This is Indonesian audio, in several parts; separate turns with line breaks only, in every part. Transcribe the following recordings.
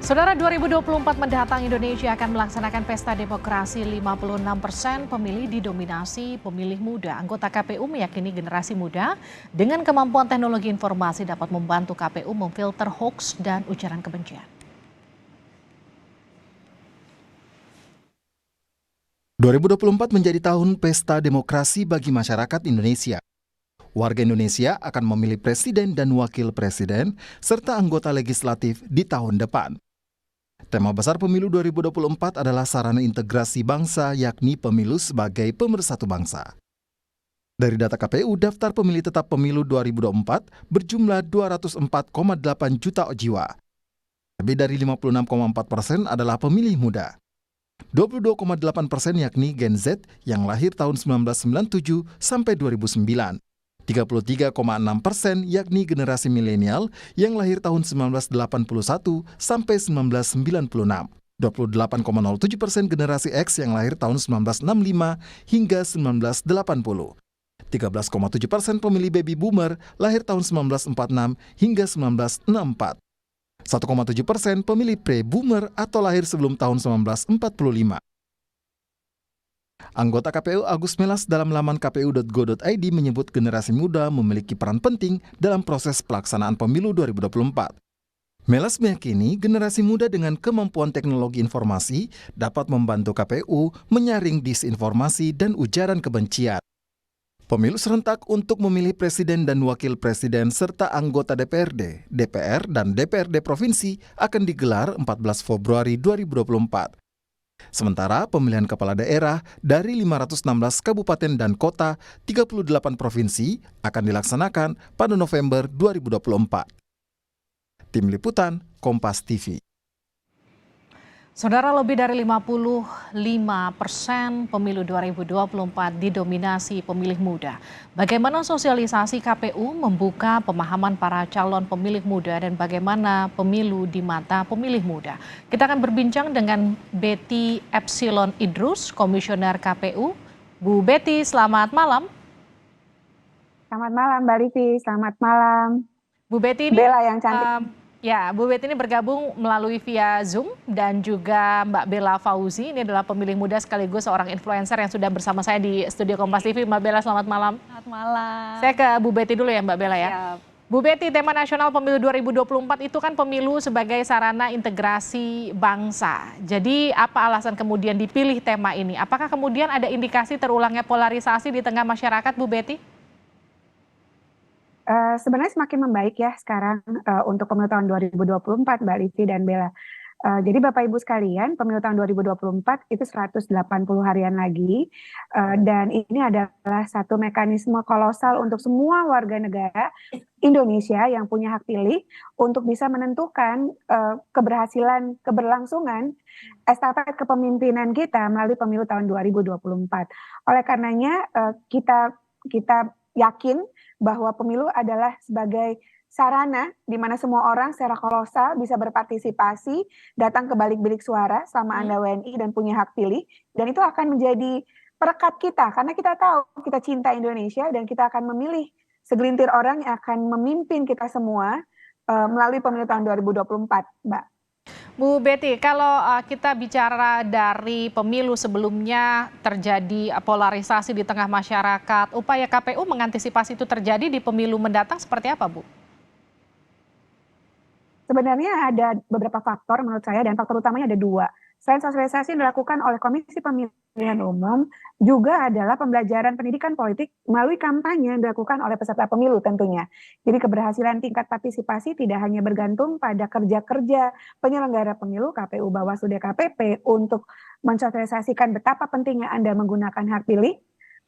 Saudara, 2024 mendatang Indonesia akan melaksanakan pesta demokrasi. 56% pemilih didominasi pemilih muda. Anggota KPU meyakini generasi muda dengan kemampuan teknologi informasi dapat membantu KPU memfilter hoaks dan ujaran kebencian.
2024 menjadi tahun pesta demokrasi bagi masyarakat Indonesia. Warga Indonesia akan memilih presiden dan wakil presiden serta anggota legislatif di tahun depan. Tema besar pemilu 2024 adalah sarana integrasi bangsa, yakni pemilu sebagai pemersatu bangsa. Dari data KPU, daftar pemilih tetap pemilu 2024 berjumlah 204,8 juta jiwa. Lebih dari 56,4% adalah pemilih muda. 22,8% yakni Gen Z yang lahir tahun 1997 sampai 2009. 33,6% yakni generasi milenial yang lahir tahun 1981 sampai 1996. 28,07% generasi X yang lahir tahun 1965 hingga 1980. 13,7% pemilih baby boomer lahir tahun 1946 hingga 1964. 1,7% pemilih pre-boomer atau lahir sebelum tahun 1945. Anggota KPU Agus Melas dalam laman kpu.go.id menyebut generasi muda memiliki peran penting dalam proses pelaksanaan pemilu 2024. Melas meyakini generasi muda dengan kemampuan teknologi informasi dapat membantu KPU menyaring disinformasi dan ujaran kebencian. Pemilu serentak untuk memilih presiden dan wakil presiden serta anggota DPRD, DPR, dan DPRD provinsi akan digelar 14 Februari 2024. Sementara pemilihan kepala daerah dari 516 kabupaten dan kota 38 provinsi akan dilaksanakan pada November 2024. Tim Liputan, Kompas TV.
Saudara, lebih dari 55% pemilu 2024 didominasi pemilih muda. Bagaimana sosialisasi KPU membuka pemahaman para calon pemilih muda dan bagaimana pemilu di mata pemilih muda? Kita akan berbincang dengan Betty Epsilon Idrus, Komisioner KPU. Bu Betty, selamat malam.
Selamat malam Mbak Livi, selamat malam.
Bu Betty ini
Bella yang cantik.
Ya, Bu Betty ini bergabung melalui via Zoom dan juga Mbak Bella Fauzi, ini adalah pemilih muda sekaligus seorang influencer yang sudah bersama saya di studio Kompas TV. Mbak Bella, selamat malam.
Selamat malam.
Saya ke Bu Betty dulu ya Mbak Bella ya.
Siap.
Bu Betty, tema nasional pemilu 2024 itu kan pemilu sebagai sarana integrasi bangsa. Jadi apa alasan kemudian dipilih tema ini? Apakah kemudian ada indikasi terulangnya polarisasi di tengah masyarakat, Bu Betty?
Sebenarnya semakin membaik ya sekarang untuk pemilu tahun 2024 Mbak Livi dan Bella. Jadi Bapak Ibu sekalian, pemilu tahun 2024 itu 180 harian lagi, dan ini adalah satu mekanisme kolosal untuk semua warga negara Indonesia yang punya hak pilih untuk bisa menentukan keberhasilan, keberlangsungan estafet kepemimpinan kita melalui pemilu tahun 2024. Oleh karenanya kita yakin bahwa pemilu adalah sebagai sarana di mana semua orang secara kolosal bisa berpartisipasi, datang ke balik bilik suara selama Anda WNI dan punya hak pilih, dan itu akan menjadi perekat kita karena kita tahu kita cinta Indonesia dan kita akan memilih segelintir orang yang akan memimpin kita semua melalui pemilu tahun 2024, Mbak.
Bu Betty, kalau kita bicara dari pemilu sebelumnya terjadi polarisasi di tengah masyarakat, upaya KPU mengantisipasi itu terjadi di pemilu mendatang seperti apa, Bu?
Sebenarnya ada beberapa faktor menurut saya, dan faktor utamanya ada dua. Selain sosialisasi yang dilakukan oleh Komisi Pemilihan Umum, juga adalah pembelajaran pendidikan politik melalui kampanye yang dilakukan oleh peserta pemilu tentunya. Jadi keberhasilan tingkat partisipasi tidak hanya bergantung pada kerja-kerja penyelenggara pemilu, KPU, Bawaslu, DKPP untuk mensosialisasikan betapa pentingnya Anda menggunakan hak pilih,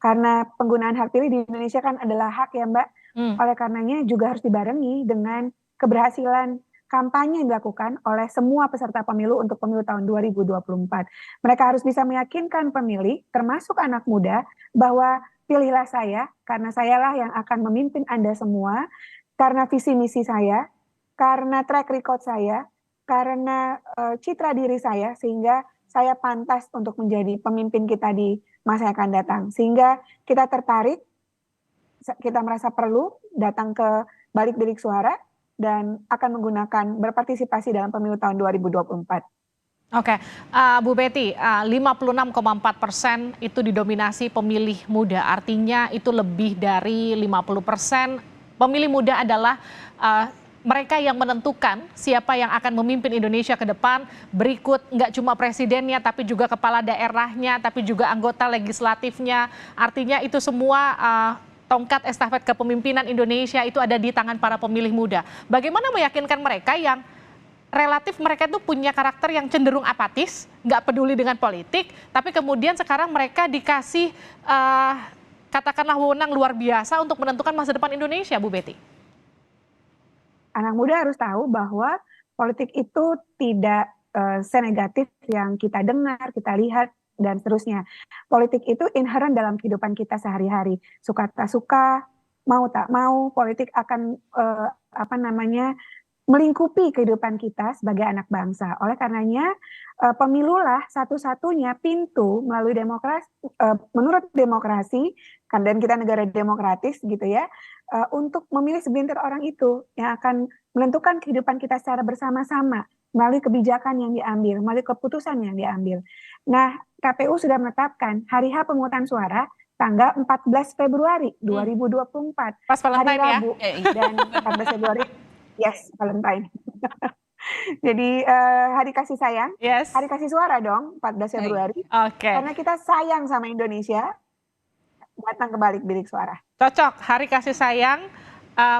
karena penggunaan hak pilih di Indonesia kan adalah hak ya Mbak. Oleh karenanya juga harus dibarengi dengan keberhasilan kampanye yang dilakukan oleh semua peserta pemilu untuk pemilu tahun 2024. Mereka harus bisa meyakinkan pemilih, termasuk anak muda, bahwa pilihlah saya, karena sayalah yang akan memimpin Anda semua, karena visi misi saya, karena track record saya, karena citra diri saya, sehingga saya pantas untuk menjadi pemimpin kita di masa yang akan datang. Sehingga kita tertarik, kita merasa perlu datang ke balik bilik suara, dan akan berpartisipasi dalam pemilu tahun 2024.
Oke, Bu Betty, 56,4% itu didominasi pemilih muda, artinya itu lebih dari 50%. Pemilih muda adalah mereka yang menentukan siapa yang akan memimpin Indonesia ke depan, berikut nggak cuma presidennya, tapi juga kepala daerahnya, tapi juga anggota legislatifnya. Artinya itu semua tongkat estafet kepemimpinan Indonesia itu ada di tangan para pemilih muda. Bagaimana meyakinkan mereka yang relatif mereka itu punya karakter yang cenderung apatis, nggak peduli dengan politik, tapi kemudian sekarang mereka dikasih katakanlah wewenang luar biasa untuk menentukan masa depan Indonesia, Bu Betty?
Anak muda harus tahu bahwa politik itu tidak senegatif yang kita dengar, kita lihat, dan seterusnya. Politik itu inherent dalam kehidupan kita sehari-hari. Suka tak suka, mau tak mau, politik akan melingkupi kehidupan kita sebagai anak bangsa. Oleh karenanya, pemilulah satu-satunya pintu melalui demokrasi, menurut demokrasi, kan dan kita negara demokratis gitu ya, untuk memilih segelintir orang itu yang akan menentukan kehidupan kita secara bersama-sama melalui kebijakan yang diambil, melalui keputusan yang diambil. Nah, KPU sudah menetapkan hari H pemungutan suara tanggal 14 Februari 2024.
Pas Valentine
hari Rabu,
ya?
Dan 14 Februari, yes, Valentine. Jadi hari kasih sayang,
Yes.
hari kasih suara dong, 14 Februari.
Oke.
Karena kita sayang sama Indonesia, datang ke balik bilik suara.
Cocok, hari kasih sayang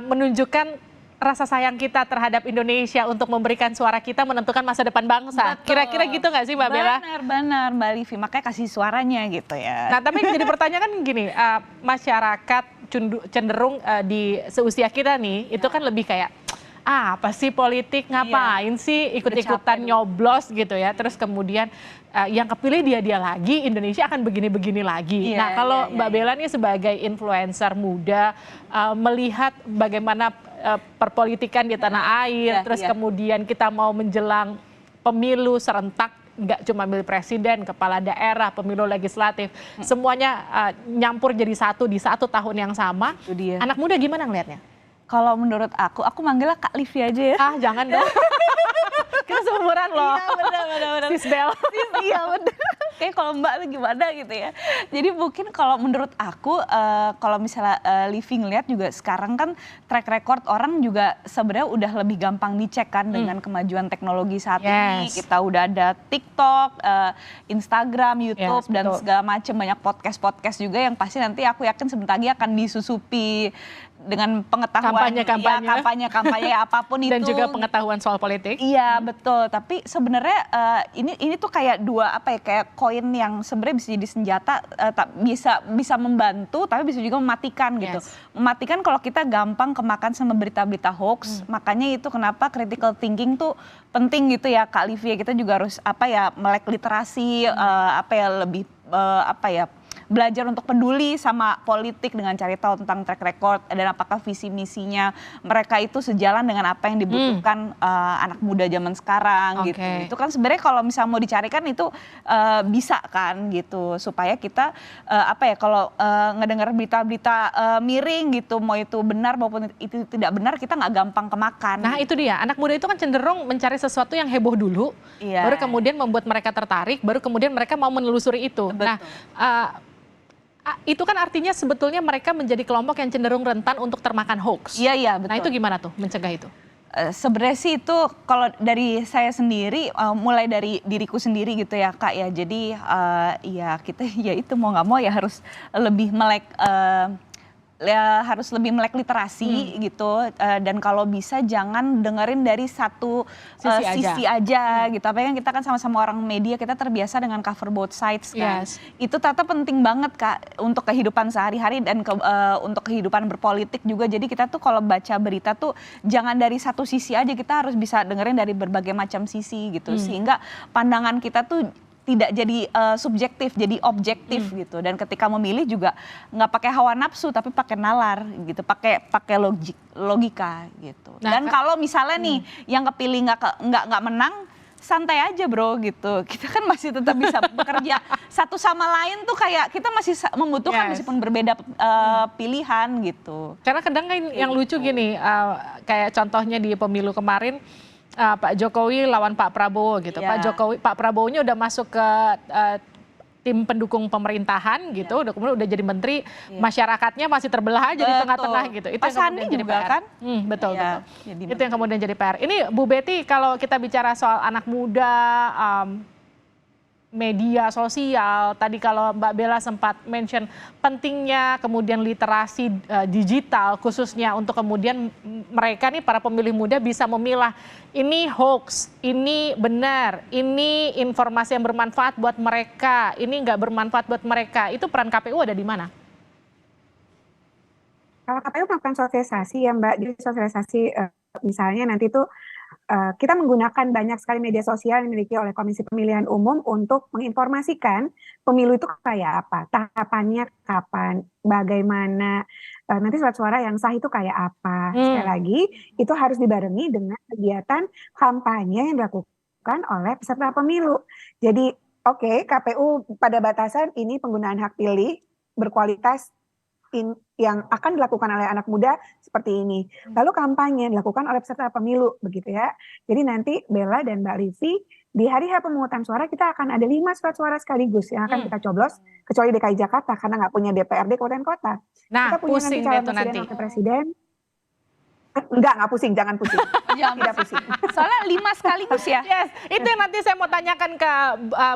menunjukkan rasa sayang kita terhadap Indonesia untuk memberikan suara kita menentukan masa depan bangsa. Kira-kira gitu nggak sih Mbak Bella?
Benar Mbak Livi, makanya kasih suaranya gitu ya.
Nah tapi jadi pertanyaan kan gini, masyarakat cenderung di seusia kita nih, itu kan lebih kayak, apa sih politik, ngapain sih ikut-ikutan nyoblos gitu ya. Terus kemudian yang kepilih dia lagi, Indonesia akan begini-begini lagi. Nah kalau Mbak Bella nih sebagai influencer muda, melihat bagaimana perpolitikan di tanah air, terus kemudian kita mau menjelang pemilu serentak, nggak cuma milih presiden, kepala daerah, pemilu legislatif, semuanya nyampur jadi satu di satu tahun yang sama. Anak muda gimana ngelihatnya?
Kalau menurut aku manggilnya Kak Livi aja ya.
Ah jangan dong. Kita seumuran loh.
Iya benar.
Sis Bel.
Iya benar. Kayak kalau Mbak tuh gimana gitu ya. Jadi mungkin kalau menurut aku kalau misalnya Livi ngeliat juga sekarang kan track record orang juga sebenarnya udah lebih gampang dicek kan dengan kemajuan teknologi saat ini. Kita udah ada TikTok, Instagram, YouTube dan segala macam, banyak podcast juga yang pasti nanti aku yakin sebentar lagi akan disusupi dengan pengetahuan kampanye apapun itu,
dan juga pengetahuan soal politik.
Iya betul, tapi sebenarnya ini tuh kayak dua kayak koin yang sebenarnya bisa jadi senjata, bisa membantu tapi bisa juga mematikan gitu. Mematikan kalau kita gampang kemakan sama berita-berita hoax. Makanya itu kenapa critical thinking tuh penting gitu ya Kak Livia. Kita juga harus melek literasi, lebih belajar untuk peduli sama politik dengan cari tahu tentang track record dan apakah visi misinya mereka itu sejalan dengan apa yang dibutuhkan anak muda zaman sekarang gitu. Itu kan sebenarnya kalau misalnya mau dicarikan itu bisa kan gitu, supaya kita kalau ngedengar berita-berita miring gitu, mau itu benar maupun itu tidak benar, kita nggak gampang kemakan.
Nah itu dia, anak muda itu kan cenderung mencari sesuatu yang heboh dulu, baru kemudian membuat mereka tertarik, baru kemudian mereka mau menelusuri itu. Betul. Nah itu kan artinya sebetulnya mereka menjadi kelompok yang cenderung rentan untuk termakan hoax.
Iya betul.
Nah itu gimana tuh mencegah itu?
Sebenarnya sih itu kalau dari saya sendiri, mulai dari diriku sendiri gitu ya Kak ya. Jadi kita ya itu mau nggak mau ya harus lebih melek literasi gitu, dan kalau bisa jangan dengerin dari satu sisi aja gitu. Apalagi kan kita kan sama-sama orang media, kita terbiasa dengan cover both sides kan. Itu ternyata penting banget Kak untuk kehidupan sehari-hari dan untuk kehidupan berpolitik juga. Jadi kita tuh kalau baca berita tuh jangan dari satu sisi aja, kita harus bisa dengerin dari berbagai macam sisi gitu, sehingga pandangan kita tuh tidak jadi subjektif, jadi objektif gitu. Dan ketika memilih juga nggak pakai hawa nafsu, tapi pakai nalar gitu, pakai logika gitu. Dan kalau misalnya nih yang kepilih nggak menang, santai aja bro gitu. Kita kan masih tetap bisa bekerja satu sama lain tuh kayak kita masih membutuhkan meskipun berbeda pilihan gitu.
Karena kadang kan yang lucu gini, kayak contohnya di pemilu kemarin Pak Jokowi lawan Pak Prabowo gitu. Pak Prabowo-nya udah masuk ke tim pendukung pemerintahan gitu, udah jadi menteri, masyarakatnya masih terbelah aja di tengah-tengah gitu. Itu yang kemudian jadi PR. Kan? Betul. Itu yang kemudian jadi PR. Ini Bu Betty, kalau kita bicara soal anak muda, media sosial, tadi kalau Mbak Bella sempat mention pentingnya kemudian literasi digital khususnya untuk kemudian mereka nih para pemilih muda bisa memilah ini hoax, ini benar, ini informasi yang bermanfaat buat mereka, ini nggak bermanfaat buat mereka. Itu peran KPU ada di mana?
Kalau KPU melakukan sosialisasi ya Mbak, jadi sosialisasi misalnya nanti tuh kita menggunakan banyak sekali media sosial yang dimiliki oleh Komisi Pemilihan Umum untuk menginformasikan pemilu itu kayak apa, tahapannya kapan, bagaimana, nanti surat suara yang sah itu kayak apa. Sekali lagi, itu harus dibarengi dengan kegiatan kampanye yang dilakukan oleh peserta pemilu. Jadi, oke, KPU pada batasan ini penggunaan hak pilih berkualitas yang akan dilakukan oleh anak muda seperti ini. Lalu kampanye dilakukan oleh peserta pemilu, begitu ya. Jadi nanti Bella dan Mbak Livi, di hari H pemungutan suara kita akan ada 5 surat suara sekaligus yang akan kita coblos, kecuali DKI Jakarta karena nggak punya DPRD kabupaten kota.
Nah,
kita punya
pusing
nanti calon
itu
presiden,
nanti.
wakil presiden. Enggak pusing, jangan pusing. Tidak pusing.
Soalnya 5 sekaligus ya.
Yes, itu yang nanti saya mau tanyakan ke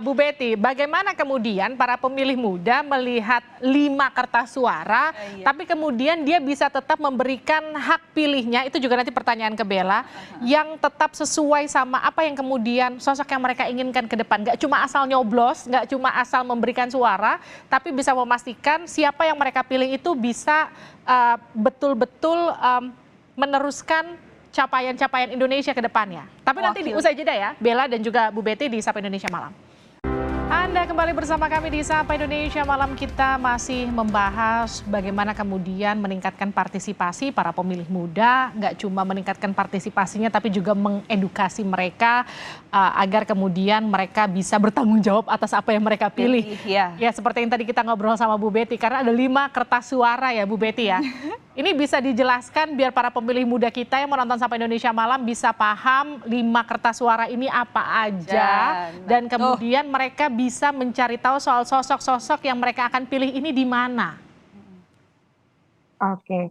Bu Betty. Bagaimana kemudian para pemilih muda melihat 5 kertas suara, tapi kemudian dia bisa tetap memberikan hak pilihnya, itu juga nanti pertanyaan ke Bella, yang tetap sesuai sama apa yang kemudian sosok yang mereka inginkan ke depan. Gak cuma asal nyoblos, gak cuma asal memberikan suara, tapi bisa memastikan siapa yang mereka pilih itu bisa betul-betul meneruskan capaian-capaian Indonesia ke depannya. Tapi nanti di usai jeda ya, Bella dan juga Bu Betty di Sapa Indonesia Malam. Anda kembali bersama kami di Sapa Indonesia Malam. Kita masih membahas bagaimana kemudian meningkatkan partisipasi para pemilih muda, nggak cuma meningkatkan partisipasinya tapi juga mengedukasi mereka agar kemudian mereka bisa bertanggung jawab atas apa yang mereka pilih. Ya, seperti yang tadi kita ngobrol sama Bu Betty, karena ada 5 kertas suara ya Bu Betty ya. Ini bisa dijelaskan biar para pemilih muda kita yang menonton Sapa Indonesia Malam bisa paham 5 kertas suara ini apa aja, dan kemudian mereka bisa mencari tahu soal sosok-sosok yang mereka akan pilih ini di mana.
Oke.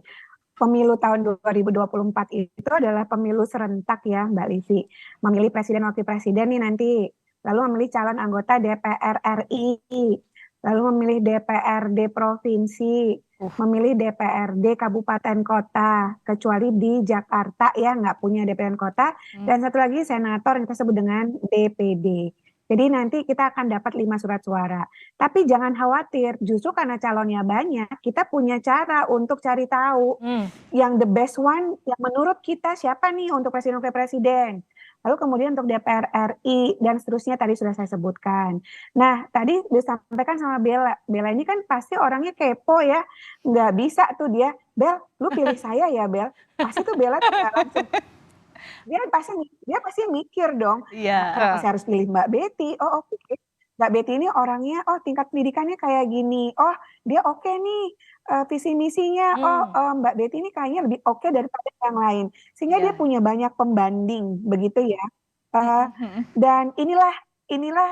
Pemilu tahun 2024 itu adalah pemilu serentak ya Mbak Livi. Memilih presiden wakil presiden nih nanti, lalu memilih calon anggota DPR RI, lalu memilih DPRD provinsi, memilih DPRD kabupaten kota, kecuali di Jakarta ya nggak punya DPRD kota, dan satu lagi senator yang kita sebut dengan DPD. Jadi nanti kita akan dapat 5 surat suara. Tapi jangan khawatir, justru karena calonnya banyak, kita punya cara untuk cari tahu yang the best one, yang menurut kita siapa nih untuk presiden wakil presiden. Lalu kemudian untuk DPR RI dan seterusnya tadi sudah saya sebutkan. Nah tadi disampaikan sama Bella, Bella ini kan pasti orangnya kepo ya, nggak bisa tuh dia, Bel, lu pilih saya ya Bel. Pasti tuh Bella tuh nggak langsung. Dia pasti mikir dong, kenapa saya harus pilih Mbak Betty? Oh oke. Mbak Betty ini orangnya, oh tingkat pendidikannya kayak gini, oh dia oke nih visi misinya, Mbak Betty ini kayaknya lebih oke daripada yang lain, sehingga dia punya banyak pembanding begitu ya. Dan inilah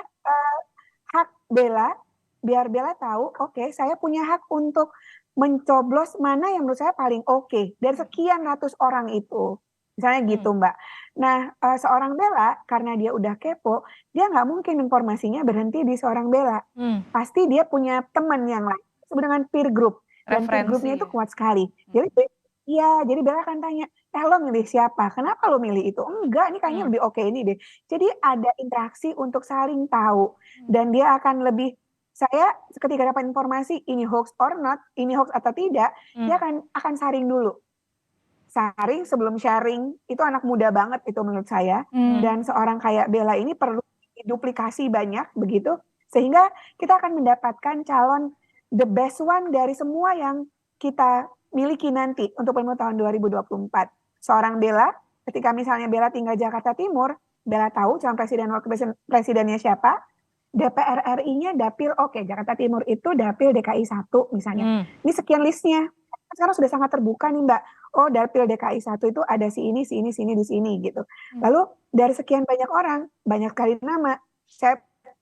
hak Bella, biar Bella tahu, oke, saya punya hak untuk mencoblos mana yang menurut saya paling oke dari sekian ratus orang itu. Misalnya gitu Mbak. Nah seorang Bella karena dia udah kepo, dia nggak mungkin informasinya berhenti di seorang Bella. Pasti dia punya teman yang lain, disebut dengan peer group. Dan peer groupnya itu kuat sekali. Jadi Bella akan tanya, lo milih siapa? Kenapa lo milih itu? Enggak, ini kayaknya lebih oke ini deh. Jadi ada interaksi untuk saling tahu. Dan dia akan lebih, saya ketika dapat informasi ini hoax or not, ini hoax atau tidak, dia akan saring dulu. Saring sebelum sharing, itu anak muda banget itu menurut saya. Dan seorang kayak Bella ini perlu duplikasi banyak begitu, sehingga kita akan mendapatkan calon the best one dari semua yang kita miliki nanti untuk pemilu tahun 2024. Seorang Bella, ketika misalnya Bella tinggal Jakarta Timur, Bella tahu calon presiden wakil presidennya siapa, DPR RI-nya dapil oke, Jakarta Timur itu dapil DKI 1 misalnya. Ini sekian listnya. Sekarang sudah sangat terbuka nih Mbak. Oh, dapil DKI 1 itu ada si ini, di sini gitu. Lalu dari sekian banyak orang, banyak kali nama,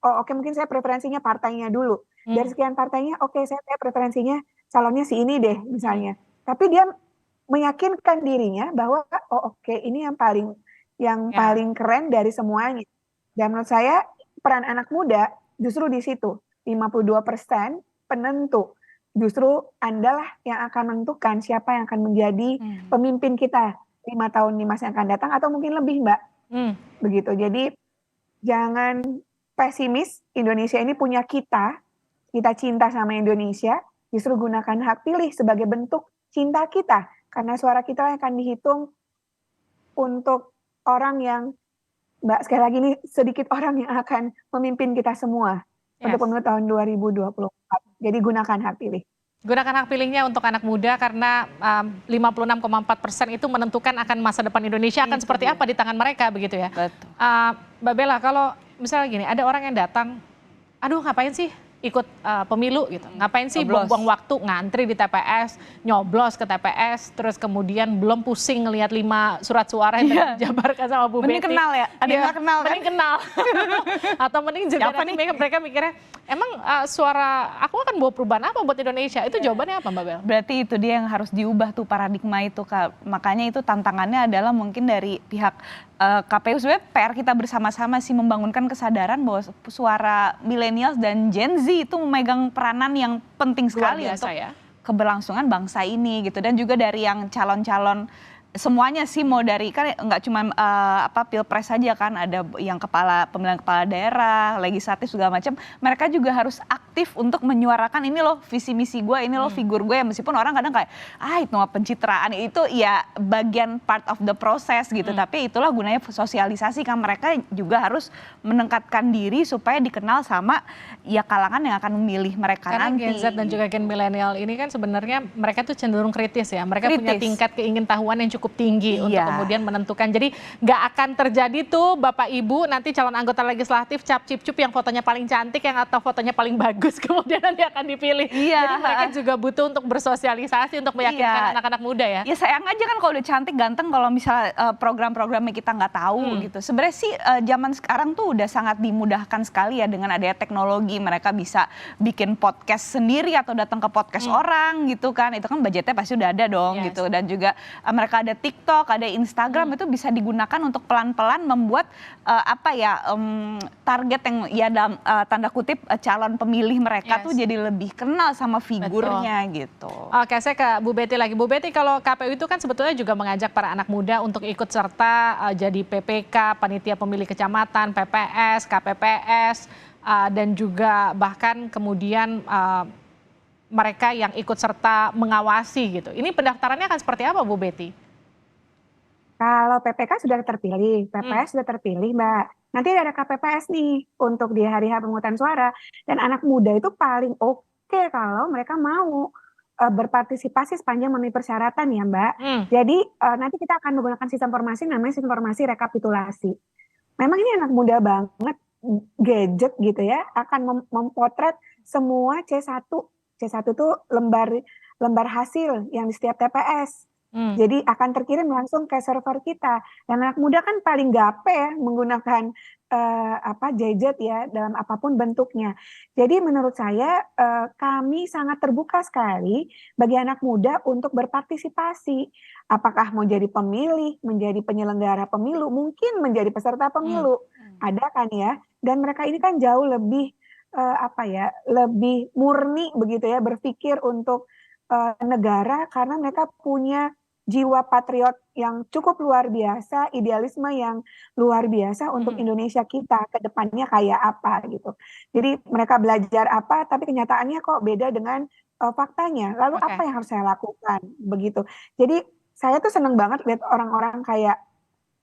oke mungkin saya preferensinya partainya dulu. Dari sekian partainya, oke saya preferensinya calonnya si ini deh misalnya. Tapi dia meyakinkan dirinya bahwa oke ini yang paling keren dari semuanya. Dan menurut saya peran anak muda justru di situ 52% penentu. Justru Anda lah yang akan menentukan siapa yang akan menjadi pemimpin kita 5 tahun di masa yang akan datang atau mungkin lebih Mbak. Begitu. Jadi jangan pesimis, Indonesia ini punya kita cinta sama Indonesia, justru gunakan hak pilih sebagai bentuk cinta kita. Karena suara kita yang akan dihitung untuk orang yang, Mbak sekali lagi ini sedikit orang yang akan memimpin kita semua untuk pemilu tahun 2024. Jadi gunakan hak pilih.
Gunakan hak pilihnya untuk anak muda karena 56,4% itu menentukan akan masa depan Indonesia akan seperti apa di tangan mereka begitu ya.
Betul.
Mbak Bella, kalau misalnya gini, ada orang yang datang, aduh ngapain sih ikut pemilu gitu, ngapain sih buang-buang waktu ngantri di TPS, nyoblos ke TPS, terus kemudian belum pusing ngelihat 5 surat suara yang dijabarkan sama Bu Betty.
Mending kenal ya, ada yang nggak kenal kan?
Mending kenal. Atau mending juga mereka mikirnya, emang suara aku akan bawa perubahan apa buat Indonesia? Itu jawabannya apa Mbak Bella?
Berarti itu dia yang harus diubah tuh paradigma itu Kak. Makanya itu tantangannya adalah mungkin dari pihak KPU, sebenarnya PR kita bersama-sama sih membangunkan kesadaran bahwa suara milenials dan Gen Z itu memegang peranan yang penting sekali untuk keberlangsungan bangsa ini gitu. Dan juga dari yang calon-calon semuanya sih, mau dari kan nggak cuma pilpres saja kan, ada yang pemilihan kepala daerah, legislatif segala macam. Mereka juga harus aktif untuk menyuarakan ini loh visi misi gue, ini loh figur gue. Meskipun orang kadang kayak itu mah pencitraan, itu ya bagian part of the process gitu. Tapi itulah gunanya sosialisasi kan, mereka juga harus meningkatkan diri supaya dikenal sama ya kalangan yang akan memilih mereka
karena
nanti.
Gen Z dan juga Gen milenial ini kan sebenarnya mereka tuh cenderung kritis ya. Mereka punya tingkat keingintahuan yang cukup tinggi untuk kemudian menentukan. Jadi nggak akan terjadi tuh Bapak Ibu nanti calon anggota legislatif cap cip cup yang fotonya paling cantik yang atau fotonya paling bagus kemudian nanti akan dipilih. Jadi mereka juga butuh untuk bersosialisasi untuk meyakinkan anak-anak muda ya.
Ya sayang aja kan kalau udah cantik ganteng kalau misalnya program-programnya kita nggak tahu gitu. Sebenarnya sih zaman sekarang tuh udah sangat dimudahkan sekali ya dengan adanya teknologi. Mereka bisa bikin podcast sendiri atau datang ke podcast orang gitu kan. Itu kan budgetnya pasti udah ada dong gitu. Dan juga mereka ada TikTok, ada Instagram, itu bisa digunakan untuk pelan-pelan membuat target yang ya dalam tanda kutip calon pemilih mereka tuh jadi lebih kenal sama figurnya gitu.
Oke, saya ke Bu Betty lagi. Bu Betty, kalau KPU itu kan sebetulnya juga mengajak para anak muda untuk ikut serta jadi PPK, panitia pemilih kecamatan, PPS, KPPS, dan juga bahkan kemudian mereka yang ikut serta mengawasi gitu. Ini pendaftarannya akan seperti apa Bu Betty?
Kalau PPK sudah terpilih, PPS sudah terpilih, Mbak. Nanti ada KPPS nih untuk di hari H pemungutan suara. Dan anak muda itu paling oke kalau mereka mau berpartisipasi sepanjang memenuhi persyaratan ya, Mbak. Jadi nanti kita akan menggunakan sistem informasi namanya sistem informasi rekapitulasi. Memang ini anak muda banget, gadget gitu ya, akan memotret semua C1. C1 itu lembar hasil yang di setiap TPS. Jadi akan terkirim langsung ke server kita. Dan anak muda kan paling gape ya menggunakan gadget ya dalam apapun bentuknya. Jadi menurut saya kami sangat terbuka sekali bagi anak muda untuk berpartisipasi. Apakah mau jadi pemilih, menjadi penyelenggara pemilu, mungkin menjadi peserta pemilu. Ada kan ya. Dan mereka ini kan jauh lebih lebih murni begitu ya berpikir untuk negara karena mereka punya jiwa patriot yang cukup luar biasa, idealisme yang luar biasa untuk Indonesia kita ke depannya kayak apa gitu. Jadi mereka belajar apa tapi kenyataannya kok beda dengan faktanya. Lalu apa yang harus saya lakukan begitu. Jadi saya tuh seneng banget lihat orang-orang kayak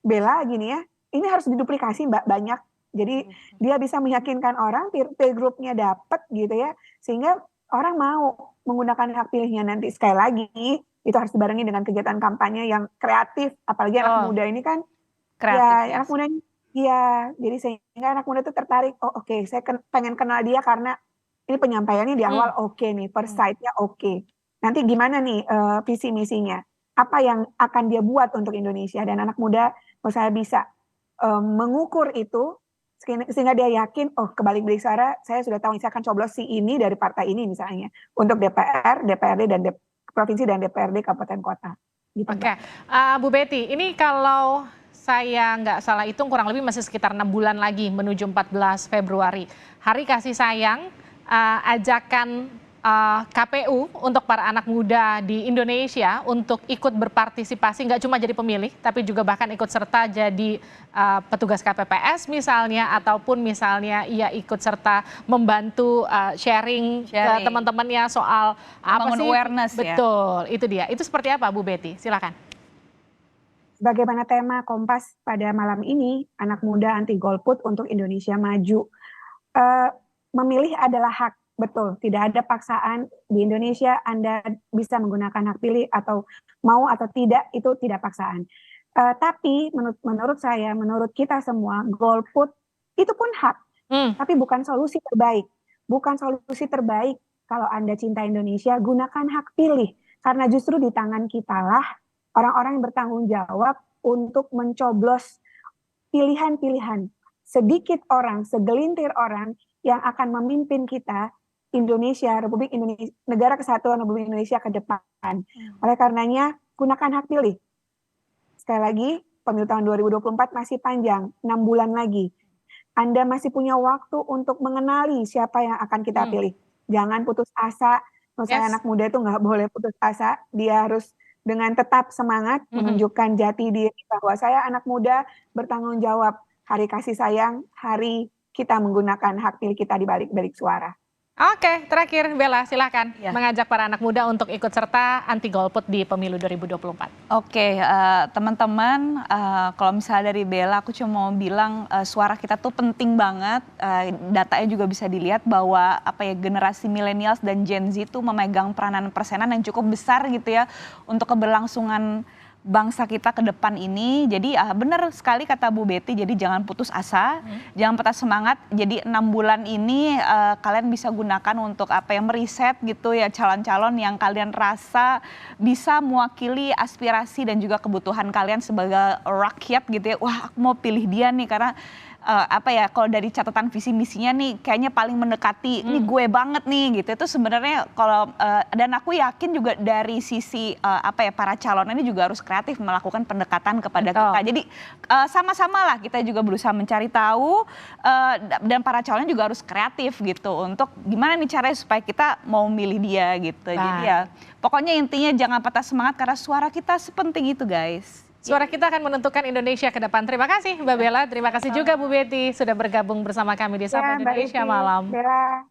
Bella gini ya. Ini harus diduplikasi Mbak banyak. Jadi dia bisa meyakinkan orang, peer groupnya dapat gitu ya. Sehingga orang mau menggunakan hak pilihnya nanti. Sekali lagi itu harus dibarengi dengan kegiatan kampanye yang kreatif, apalagi anak muda ini kan kreatif. Ya, anak muda ini Iya, jadi sehingga anak muda tuh tertarik, oh oke, saya pengen kenal dia karena ini penyampaiannya di awal oke nih, first sight-nya oke. Nanti gimana nih visi misinya? Apa yang akan dia buat untuk Indonesia? Dan anak muda kalau saya bisa mengukur itu sehingga dia yakin, oh kebalik-balik suara, saya sudah tahu saya akan coblos si ini dari partai ini misalnya untuk DPR, DPRD dan provinsi dan DPRD kabupaten kota. Gitu,
Oke, Bu Betty, ini kalau saya nggak salah hitung kurang lebih masih sekitar 6 bulan lagi menuju 14 Februari. Hari kasih sayang, ajakan KPU untuk para anak muda di Indonesia untuk ikut berpartisipasi, nggak cuma jadi pemilih, tapi juga bahkan ikut serta jadi petugas KPPS misalnya, ataupun misalnya ia ikut serta membantu sharing ke teman-temannya soal apa sih?
Awareness ya.
Betul, itu dia. Itu seperti apa Bu Betty? Silakan.
Bagaimana tema Kompas pada malam ini, anak muda anti golput untuk Indonesia maju. Memilih adalah hak, betul. Tidak ada paksaan di Indonesia. Anda bisa menggunakan hak pilih atau mau atau tidak, itu tidak paksaan. Tapi menurut saya, menurut kita semua, golput itu pun hak, tapi bukan solusi terbaik. Bukan solusi terbaik kalau Anda cinta Indonesia, gunakan hak pilih. Karena justru di tangan kita lah orang-orang yang bertanggung jawab untuk mencoblos pilihan-pilihan. Sedikit orang, segelintir orang yang akan memimpin kita, Indonesia, Republik Indonesia, Negara Kesatuan Republik Indonesia ke depan. Oleh karenanya, gunakan hak pilih. Sekali lagi, pemilu tahun 2024 masih panjang, 6 bulan lagi. Anda masih punya waktu untuk mengenali siapa yang akan kita pilih. Jangan putus asa. Menurut saya anak muda itu nggak boleh putus asa. Dia harus dengan tetap semangat menunjukkan jati diri bahwa saya anak muda bertanggung jawab. Hari kasih sayang, hari kita menggunakan hak pilih kita di balik suara.
Oke, terakhir Bella silakan mengajak para anak muda untuk ikut serta anti golput di pemilu 2024.
Oke, teman-teman, kalau misalnya dari Bella, aku cuma mau bilang suara kita tuh penting banget. Datanya juga bisa dilihat bahwa generasi milenials dan Gen Z tuh memegang peranan persenan yang cukup besar gitu ya untuk keberlangsungan bangsa kita ke depan ini. Jadi benar sekali kata Bu Betty, jadi jangan putus asa, jangan patah semangat. Jadi 6 bulan ini kalian bisa gunakan untuk meriset gitu ya calon-calon yang kalian rasa bisa mewakili aspirasi dan juga kebutuhan kalian sebagai rakyat gitu ya. Wah, aku mau pilih dia nih karena kalau dari catatan visi misinya nih kayaknya paling mendekati ini gue banget nih gitu. Itu sebenarnya kalau dan aku yakin juga dari sisi para calon ini juga harus kreatif melakukan pendekatan kepada kita. Jadi sama-sama lah kita juga berusaha mencari tahu dan para calonnya juga harus kreatif gitu untuk gimana nih caranya supaya kita mau milih dia gitu. Jadi ya pokoknya intinya jangan patah semangat karena suara kita sepenting itu guys.
Suara kita akan menentukan Indonesia ke depan. Terima kasih Mbak Bella, terima kasih juga Bu Betty sudah bergabung bersama kami di Sapa Indonesia Malam.
Bella.